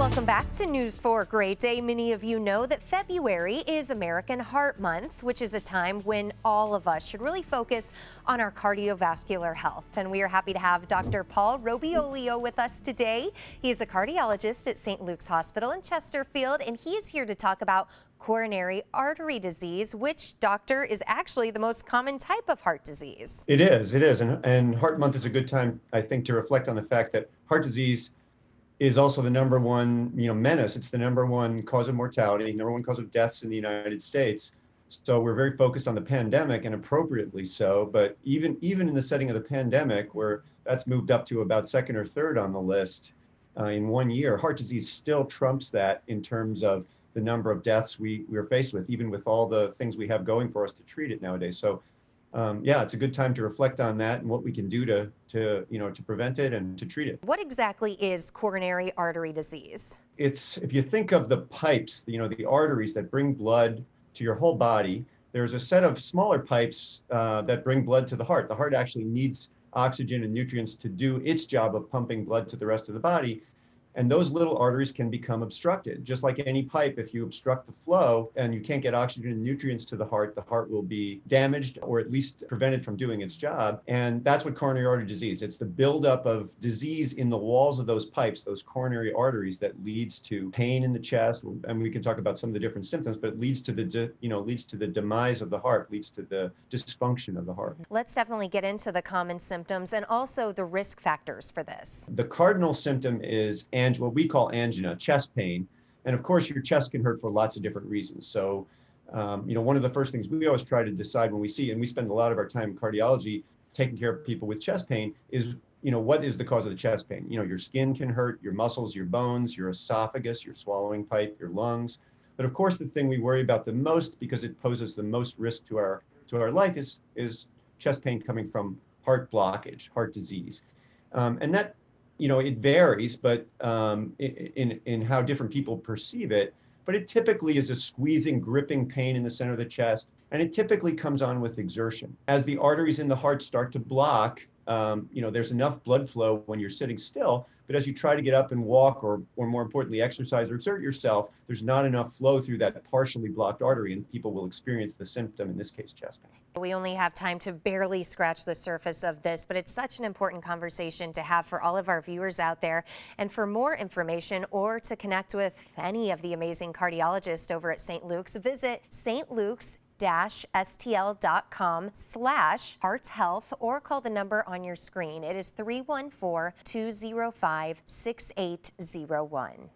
Welcome back to News for Great Day. Many of you know that February is American Heart Month, which is a time when all of us should really focus on our cardiovascular health. And we are happy to have Dr. Paul Robiolio with us today. He is a cardiologist at St. Luke's Hospital in Chesterfield, and he is here to talk about coronary artery disease, which, doctor, is actually the most common type of heart disease. It is. And Heart Month is a good time, I think, to reflect on the fact that heart disease is also the number one, menace. It's the number one cause of mortality, number one cause of deaths in the United States. So we're very focused on the pandemic, and appropriately so. But even in the setting of the pandemic, where that's moved up to about second or third on the list in 1 year, heart disease still trumps that in terms of the number of deaths we're faced with, even with all the things we have going for us to treat it nowadays. So it's a good time to reflect on that and what we can do to prevent it and to treat it. What exactly is coronary artery disease? It's, if you think of the pipes, the arteries that bring blood to your whole body, there's a set of smaller pipes that bring blood to the heart. The heart actually needs oxygen and nutrients to do its job of pumping blood to the rest of the body. And those little arteries can become obstructed. Just like any pipe, if you obstruct the flow and you can't get oxygen and nutrients to the heart will be damaged or at least prevented from doing its job. And that's what coronary artery disease. It's the buildup of disease in the walls of those pipes, those coronary arteries, that leads to pain in the chest. And we can talk about some of the different symptoms, but it leads to the demise of the heart, leads to the dysfunction of the heart. Let's definitely get into the common symptoms and also the risk factors for this. The cardinal symptom is what we call angina, chest pain. And of course, your chest can hurt for lots of different reasons. So, one of the first things we always try to decide when we see, and we spend a lot of our time in cardiology taking care of people with chest pain, is, what is the cause of the chest pain? Your skin can hurt, your muscles, your bones, your esophagus, your swallowing pipe, your lungs. But of course, the thing we worry about the most, because it poses the most risk to our life, is chest pain coming from heart blockage, heart disease. And that, it varies, but in how different people perceive it. But it typically is a squeezing, gripping pain in the center of the chest, and it typically comes on with exertion. As the arteries in the heart start to block, there's enough blood flow when you're sitting still, but as you try to get up and walk, or more importantly, exercise or exert yourself, there's not enough flow through that partially blocked artery, and people will experience the symptom, in this case, chest pain. We only have time to barely scratch the surface of this, but it's such an important conversation to have for all of our viewers out there. And for more information or to connect with any of the amazing cardiologists over at St. Luke's, visit stluke's-stl.com/heartshealth or call the number on your screen. It is 314-205-6801.